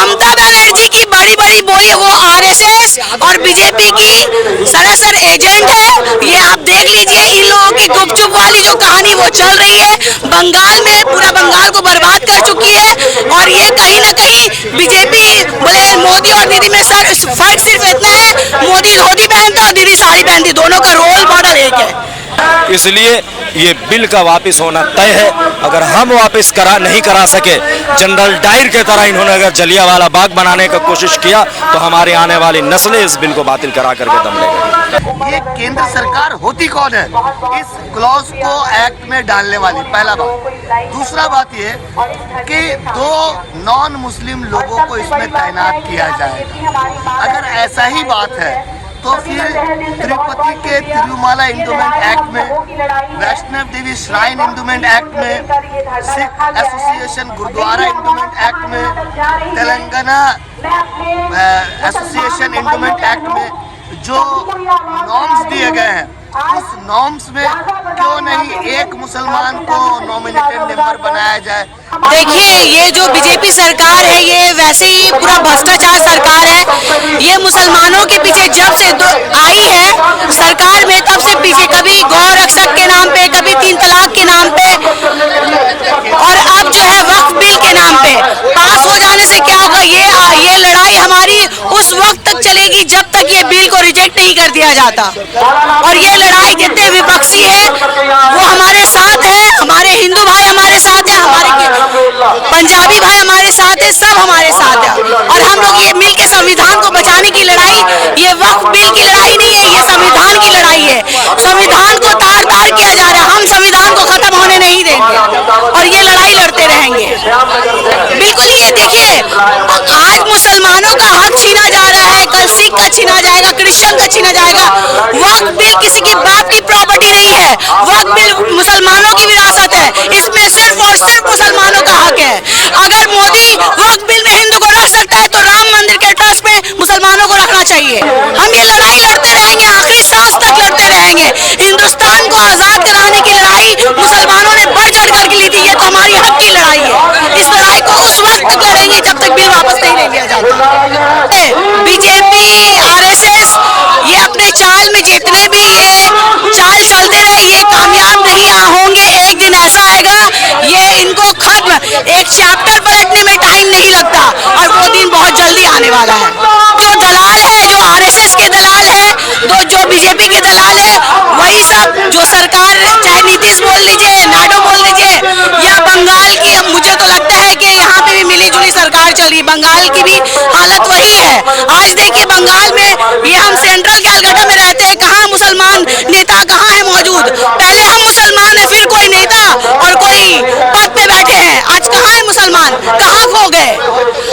ममता बनर्जी की बड़ी बड़ी बोली वो आरएसएस और बीजेपी की सरासर एजेंट है। ये आप देख लीजिए, इन लोगों की गुपचुप वाली जो कहानी वो चल रही है, बंगाल में पूरा बंगाल को बर्बाद कर चुकी है। और ये कहीं ना कहीं बीजेपी बोले मोदी और दीदी में फर्क सिर्फ इतना है, मोदी धोती पहनता और दीदी साड़ी पहनती, दोनों का रोल मॉडल एक है। इसलिए ये बिल का वापस होना तय है। अगर हम वापस नहीं करा सके, जनरल डायर के तरह इन्होंने अगर जलियांवाला बाग बनाने का कोशिश किया तो हमारे आने वाली नस्लें इस बिल को बातिल करा करके दम लेंगे। ये केंद्र सरकार होती कौन है इस क्लॉज को एक्ट में डालने वाली? पहला बात। दूसरा बात ये कि 2 नॉन मुस्लिम लोगों को इसमें तैनात किया जाएगा। अगर ऐसा ही बात है तो फिर तिरुपति के तिरुमाला इंडोमेंट एक्ट में, Vaishno Devi shrine endowment act में, Sikh association gurdwara endowment act में, तेलंगाना एसोसिएशन इंडोमेंट एक्ट में जो नॉर्म्स दिए गए हैं, उस नॉर्म्स में क्यों नहीं एक मुसलमान को नॉमिनेटेड मेंबर बनाया जाए? देखिए, ये जो बीजेपी सरकार है ये वैसे ही पूरा भ्रष्टाचार सरकार है। ये मुसलमानों के पीछे जब से आई है सरकार में, तब से पीछे कभी गौ रक्षक के नाम पे, कभी 3 तलाक के नाम पे, और अब जो है वक्फ बिल के नाम पे पास हो जाने से क्या होगा, ये लड़ाई हमारी उस वक्त तक चलेगी जब तक ये बिल को रिजेक्ट नहीं कर दिया जाता। और ये लड़ाई जितने विपक्षी है वो हमारे साथ है, हमारे हिंदू भाई हमारे साथ है, हमारे पंजाबी भाई हमारे साथ है, सब हमारे साथ है। और हम लोग ये मिल के संविधान को बचाने की लड़ाई, ये वक्फ बिल की लड़ाई नहीं है, ये संविधान की लड़ाई है। संविधान को तार-तार किया जा रहा है, हम संविधान को खत्म होने नहीं देंगे और ये लड़ाई लड़ते रहेंगे। बिल्कुल, ये देखिए, आज मुसलमानों का हक छीना जा रहा है, कल सिख का छीना जाएगा, क्रिश्चियन का छीना जाएगा। वक्फ बिल किसी के बाप की प्रॉपर्टी नहीं है, वक्फ बिल मुसलमानों की विरासत है, इसमें सिर्फ और सिर्फ मुसलमानों का हक है। अगर मोदी वक्फ बिल में हिंदू को रख सकता है तो राम मंदिर के ट्रस्ट में मुसलमानों को रखना चाहिए। हम ये लड़ाई लड़ते रहेंगे, आखिरी सांस तक लड़ते रहेंगे। हिंदुस्तान को आजाद कराने की लड़ाई मुसलमानों ने बढ़ चढ़ कर ली थी, ये तो हमारी हक की लड़ाई है। इस लड़ाई को उस वक्त तक लड़ेंगे जब तक बिल वापस नहीं ले लिया जाता। बीजेपी, आरएसएस, ये अपने चाल में जितने भी ये चाल चलते रहे, ये कामयाब नहीं होंगे। एक दिन ऐसा आएगा, ये इनको खत्म, एक चैप्टर पलटने में टाइम नहीं लगता और वो दिन बहुत जल्दी आने वाला है। जो दलाल है, जो आरएसएस के दलाल है, तो जो बीजेपी के दलाल है, वही सब जो सरकार, चाहे नीतीश बोल लीजिए, नायडू बोल लीजिए, या बंगाल की, मुझे तो लगता है कि यहाँ पे भी मिली जुली सरकार चल रही है। बंगाल की भी हालत वही है। आज देखिए बंगाल में, ये हम सेंट्रल कैलकाटा में रहते हैं, कहाँ मुसलमान नेता कहाँ है मौजूद? पहले हम मुसलमान है, फिर कोई नेता और कोई पद पे बैठे हैं, आज कहाँ है मुसलमान, कहाँ खो गए?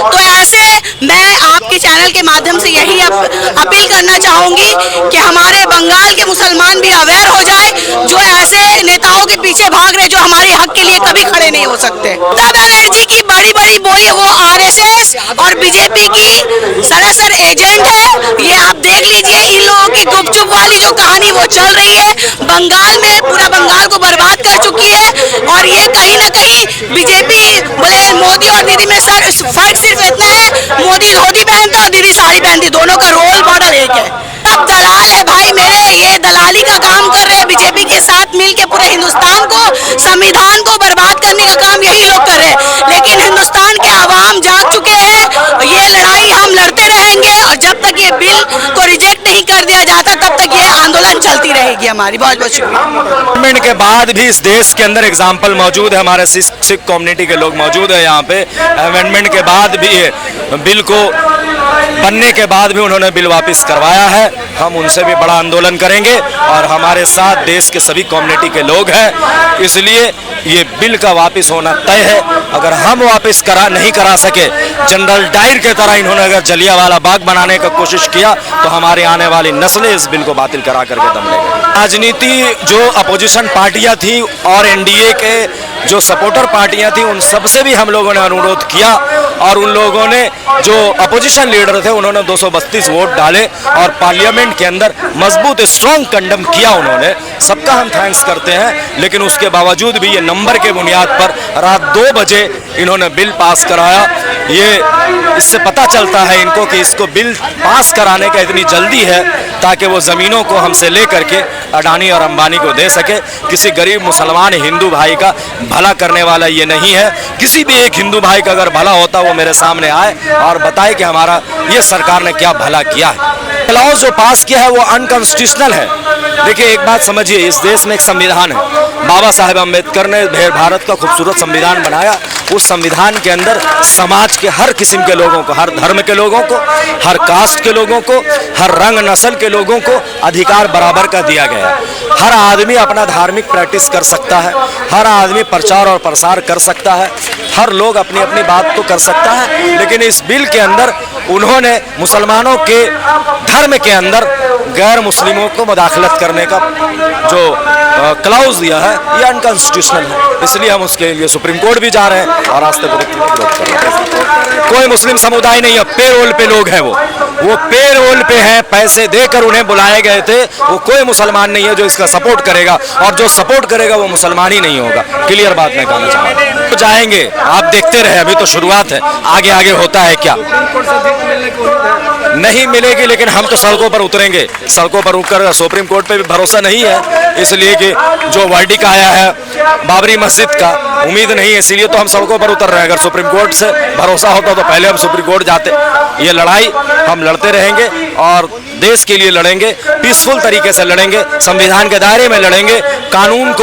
तो ऐसे मैं आपके चैनल के माध्यम से यही अपील करना चाहूंगी कि हमारे बंगाल के मुसलमान भी अवेयर हो जाए, जो ऐसे नेताओं के पीछे भाग रहे, जो हमारे हक के लिए कभी खड़े नहीं हो सकते। ममता बनर्जी की बड़ी बड़ी बोली वो आरएसएस और बीजेपी की सरासर एजेंट है। ये आप देख लीजिए, इन लोगों की गुपचुप वाली जो कहानी वो चल रही है, बंगाल में पूरा बंगाल को बर्बाद कर चुकी है। और ये कहीं ना कहीं बीजेपी बोले मोदी और दीदी में फर्क सिर्फ इतना है, मोदी धोती पहनता और दीदी साड़ी पहनती, दोनों का रोल मॉडल एक है। अब दलाल है भाई मेरे, ये दलाली का काम कर रहे हैं बीजेपी के साथ मिलके, पूरे हिंदुस्तान को, संविधान को बर्बाद करने का काम यही लोग कर रहे हैं। लेकिन हिंदुस्तान के आवाम जाग चुके हैं, ये लड़ाई हम लड़ते रहेंगे और जब तक ये बिल को रिजेक्ट नहीं कर दिया जाता तब तक ये आंदोलन चलती रहेगी हमारी। बहुत बहुत शुक्रिया। अमेंडमेंट के बाद भी इस देश के अंदर एग्जाम्पल मौजूद है, हमारे सिख कम्युनिटी के लोग मौजूद है यहाँ पे। अमेंडमेंट के बाद भी बिल को बनने के बाद भी उन्होंने बिल वापस करवाया है। हम उनसे भी बड़ा आंदोलन करेंगे और हमारे साथ देश के सभी कम्युनिटी के लोग हैं। इसलिए ये बिल का वापस होना तय है। अगर हम वापस नहीं करा सके, जनरल डायर के तरह इन्होंने अगर जलियांवाला बाग बनाने का कोशिश किया तो हमारे आने वाली नस्लें इस बिल को बातिल करा करके दम लेंगे। राजनीति जो अपोजिशन पार्टियां थी और एनडीए के जो सपोर्टर पार्टियां थी, उन सबसे भी हम लोगों ने अनुरोध किया और उन लोगों ने, जो अपोजिशन लीडर थे, उन्होंने 232 वोट डाले और पार्लियामेंट के अंदर मजबूत स्ट्रॉन्ग कंडम किया उन्होंने। सबका हम थैंक्स करते हैं। लेकिन उसके बावजूद भी ये नंबर के बुनियाद पर रात 2 बजे इन्होंने बिल पास कराया। ये इससे पता चलता है इनको कि इसको बिल पास कराने का इतनी जल्दी है ताकि वो ज़मीनों को हमसे ले करके अडानी और अंबानी को दे सके। किसी गरीब मुसलमान हिंदू भाई का भला करने वाला ये नहीं है। किसी भी एक हिंदू भाई का अगर भला होता वो मेरे सामने आए और बताए कि हमारा ये सरकार ने क्या भला किया है। क्लॉज जो पास किया है वो अनकॉन्स्टिट्यूशनल है। देखिए एक बात समझिए, इस देश में एक संविधान है। बाबा साहेब अम्बेडकर ने भारत का खूबसूरत संविधान बनाया। उस संविधान के अंदर समाज के हर किस्म के लोगों को, हर धर्म के लोगों को, हर कास्ट के लोगों को, हर रंग नस्ल के लोगों को अधिकार बराबर का दिया गया है। हर आदमी अपना धार्मिक प्रैक्टिस कर सकता है, हर आदमी प्रचार और प्रसार कर सकता है, हर लोग अपनी अपनी बात को कर सकता है। लेकिन इस बिल के अंदर उन्होंने मुसलमानों के धर्म के अंदर गैर मुस्लिमों को मुदाखलत करने का जो क्लाउज दिया है ये अनकॉन्स्टिट्यूशनल है। इसलिए हम उसके लिए सुप्रीम कोर्ट भी जा रहे हैं और रास्ते पर विरोध कर रहे हैं। कोई मुस्लिम समुदाय नहीं है, पेरोल पे लोग हैं। वो पेरोल पे हैं, पैसे देकर उन्हें बुलाए गए थे। वो कोई मुसलमान नहीं है जो इसका सपोर्ट करेगा, और जो सपोर्ट करेगा वो मुसलमान ही नहीं होगा। क्लियर बात मैं कहना चाहता हूँ। तो जाएंगे, आप देखते रहे, अभी तो शुरुआत है, आगे आगे होता है क्या नहीं मिलेगी। लेकिन हम तो सड़कों पर उतरेंगे। सड़कों पर उतर सुप्रीम कोर्ट पे भी भरोसा नहीं है, इसलिए कि जो वर्डिक्ट आया है बाबरी मस्जिद का, उम्मीद नहीं है, इसीलिए तो हम सड़कों पर उतर रहे हैं। अगर सुप्रीम कोर्ट से भरोसा होता तो पहले हम सुप्रीम कोर्ट जाते। ये लड़ाई हम लड़ते रहेंगे और देश के लिए लड़ेंगे, पीसफुल तरीके से लड़ेंगे, संविधान के दायरे में लड़ेंगे, कानून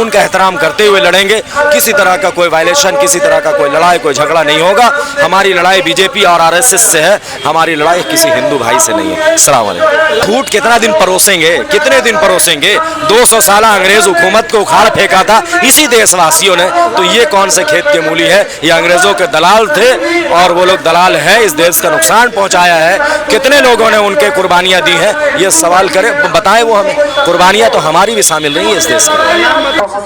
का एहतराम करते हुए लड़ेंगे। किसी तरह का कोई वायलेशन, किसी तरह का कोई लड़ाई, कोई झगड़ा नहीं होगा। हमारी लड़ाई बीजेपी और आरएसएस से है, हमारी लड़ाई किसी हिंदू भाई से नहीं है। अस्सलाम वालेकुम। झूठ कितना दिन परोसेंगे, कितने दिन परोसेंगे? 200 साल अंग्रेज हुकूमत को उखाड़ फेंका था इसी देशवासियों ने। तो ये कौन से खेत के मूली है? ये अंग्रेजों के दलाल थे और वो लोग दलाल हैं, इस देश का नुकसान पहुंचाया है। कितने लोगों ने उनके कुर्बानियां दी हैं, ये सवाल करें, बताएं वो हमें। कुर्बानियां तो हमारी भी शामिल रही है इस देश में।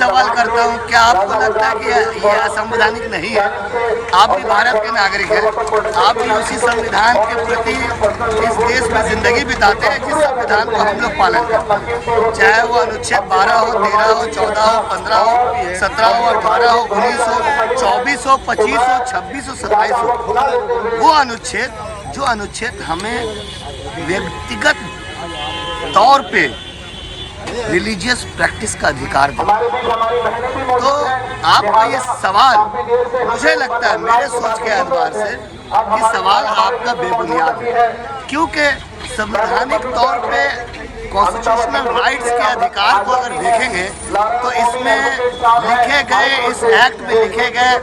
सवाल करता हूँ, क्या आपको लगता है कि ये असंवैधानिक नहीं है? आप भी भारत के नागरिक हैं, आप भी उसी संविधान के प्रति इस देश में जिंदगी बिताते हैं जिस संविधान को हम लोग पालन करते हैं। चाहे वो अनुच्छेद 12 हो, 13 हो, 14 हो, 15 हो, 17 हो, 18 हो, 19 हो, 24 हो, 25 हो, 26 हो, 27 हो, वो अनुच्छेद हमें व्यक्तिगत तौर पे रिलीजियस प्रैक्टिस का अधिकार देता है। तो आपका ये सवाल, मुझे लगता है मेरे सोच के एतबार से ये सवाल आपका बेबुनियाद है, क्योंकि संवैधानिक तौर पे कॉन्स्टिट्यूशनल राइट्स के अधिकार को अगर देखेंगे तो इसमें लिखे गए, इस एक्ट में लिखे गए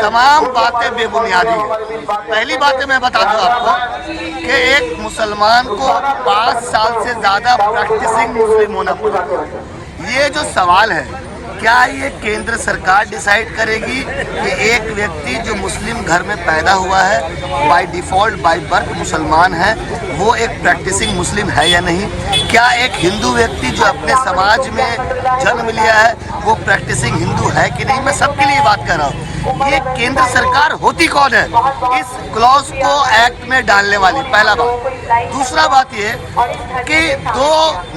तमाम बातें बेबुनियादी हैं। पहली बात मैं बता दूं आपको कि एक मुसलमान को 5 साल से ज़्यादा प्रैक्टिसिंग मुस्लिम होना पड़ेगा। ये जो सवाल है, क्या ये केंद्र सरकार डिसाइड करेगी कि एक व्यक्ति जो मुस्लिम घर में पैदा हुआ है, बाय डिफ़ॉल्ट बाय बर्थ मुसलमान है, वो एक प्रैक्टिसिंग मुस्लिम है या नहीं? क्या एक हिंदू व्यक्ति जो अपने समाज में जन्म लिया है वो प्रैक्टिसिंग हिंदू है कि नहीं? मैं सबके लिए बात कर रहा हूँ। ये केंद्र सरकार होती कौन है इस क्लॉज को एक्ट में डालने वाली? पहला बात। दूसरा बात ये कि 2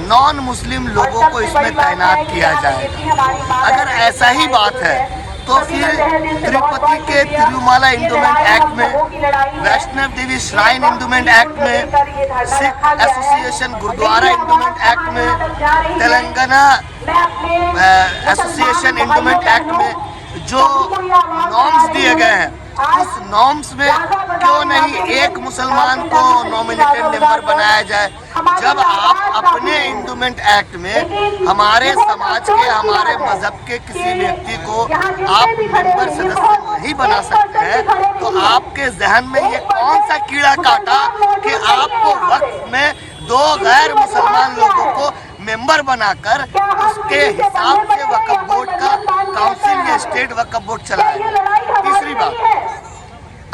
नॉन मुस्लिम लोगों को इसमें तैनात किया जाएगा। अगर ऐसा ही बात है तो फिर तिरुपति के तिरुमाला इंडोमेंट एक्ट में, Vaishno Devi shrine endowment act में, Sikh association gurdwara endowment act में, तेलंगाना एसोसिएशन इंडोमेंट एक्ट में जो नॉर्म्स दिए गए हैं, उस नॉर्म्स में क्यों नहीं एक मुसलमान को नॉमिनेटेड मेंबर बनाया जाए? जब आप अपने इंडोमेंट एक्ट में हमारे समाज के, हमारे मजहब के किसी व्यक्ति को आप मेंबर सदस्य नहीं बना सकते हैं, तो आपके जहन में ये कौन सा कीड़ा काटा कि आपको वक्त में 2 गैर मुसलमान लोगों को मेंबर बनाकर उसके हिसाब से वक्फ बोर्ड का काउंसिल या स्टेट वक्फ बोर्ड चलाएगा? तीसरी बात,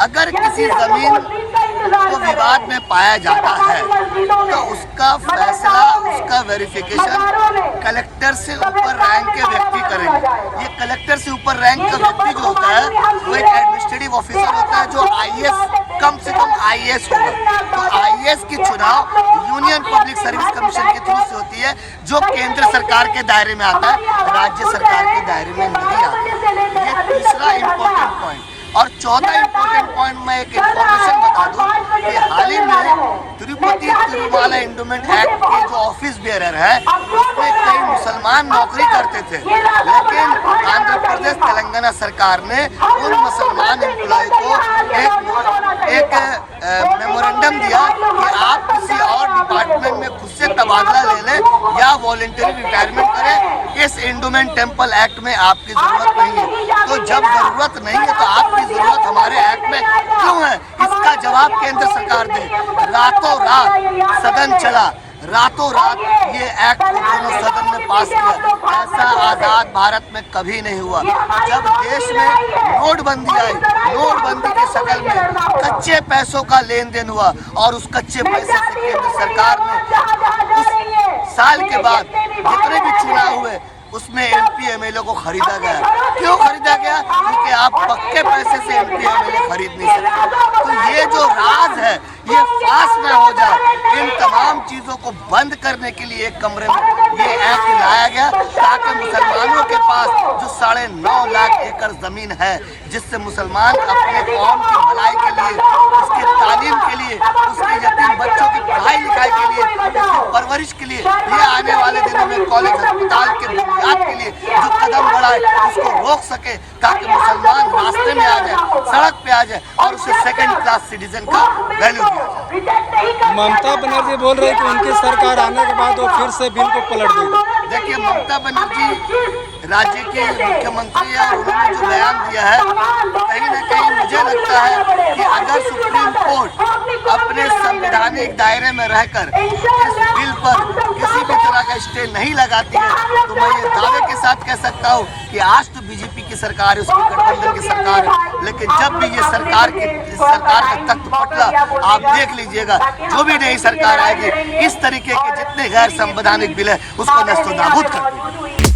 अगर किसी जमीन को विवाद में पाया जाता है तो उसका फैसला, उसका वेरिफिकेशन कलेक्टर से ऊपर रैंक के व्यक्ति करेंगे। ये कलेक्टर से ऊपर रैंक का व्यक्ति जो होता है वो एक एडमिनिस्ट्रेटिव ऑफिसर होता है जो IAS, कम से कम IAS होगा। तो IAS की चुनाव यूनियन पब्लिक सर्विस कमीशन के थ्रू से होती है, जो केंद्र सरकार के दायरे में आता है, राज्य सरकार के दायरे में नहीं आता। ये तीसरा इम्पोर्टेंट पॉइंट। और चौथा इंपॉर्टेंट पॉइंट मैं एक इंफॉर्मेशन बता दूं कि हाल ही में तिरुपति तिरुमाला एंडोमेंट एक्ट के जो ऑफिस बेयरर है उसमें कई मुसलमान नौकरी करते थे, लेकिन आंध्र प्रदेश तेलंगाना सरकार ने उन मुसलमान एम्प्लॉय को एक मेमोरेंडम दिया कि आप किसी और डिपार्टमेंट में खुद से तबादला ले लें या वॉलंटरी रिटायरमेंट करें। इस एंडोमेंट टेम्पल एक्ट में आपकी जरूरत नहीं है। तो जब जरूरत नहीं है तो आपकी जरूरत हमारे एक्ट में क्यों है? इसका जवाब केंद्र सरकार दे। रातों रात सदन चला, रातों रात ये एक्ट दोनों सदन में पास किया। ऐसा आजाद भारत में कभी नहीं हुआ। जब देश में नोटबंदी आई, नोटबंदी की शक्ल में कच्चे पैसों का लेन देन हुआ और उस कच्चे पैसे से केंद्र सरकार ने उस साल के बाद जितने भी चुनाव हुए उसमें एमपी एमएलए को खरीदा गया। क्यों खरीदा गया? क्योंकि आप पक्के पैसे से एमपी एमएलए खरीद नहीं सकते। तो ये जो राज है ये फांस न हो जाए, इन तमाम चीजों को बंद करने के लिए एक कमरे में ये एक्ट लाया गया ताकि मुसलमानों के पास जो 9.5 लाख एकड़ जमीन है, जिससे मुसलमान अपने कौम की भलाई के लिए, उसकी तालीम के लिए, उसके यतीम बच्चों की पढ़ाई लिखाई के लिए, उसकी परवरिश के लिए, ये आने वाले दिनों में कॉलेज अस्पताल के बुनियाद के लिए जो कदम बढ़ाए उसको रोक सके ताकि मुसलमान रास्ते में आ जाए, सड़क पे आ जाए और उसे सेकंड क्लास सिटीजन का वैल्यू दिया जाए। ममता बनर्जी बोल रहे कि उनकी सरकार आने के बाद वो फिर से बिल को पलट देगी। देखिए, ममता बनर्जी राज्य के मुख्यमंत्री है, उन्होंने जो बयान दिया है कहीं न कहीं मुझे लगता है कि अगर सुप्रीम कोर्ट अपने संवैधानिक दायरे में रहकर इस बिल पर किसी भी तरह का स्टे नहीं लगाती है तो मैं ये दावे के साथ कह सकता हूँ कि आज तो बीजेपी की सरकार है, उसकी गठबंधन की सरकार है, लेकिन जब भी ये सरकार का तख्त पटला आप देख लीजिएगा, जो भी नई सरकार आएगी इस तरीके के जितने गैर संवैधानिक बिल है उसको नस्तोनाबूद कर देगी।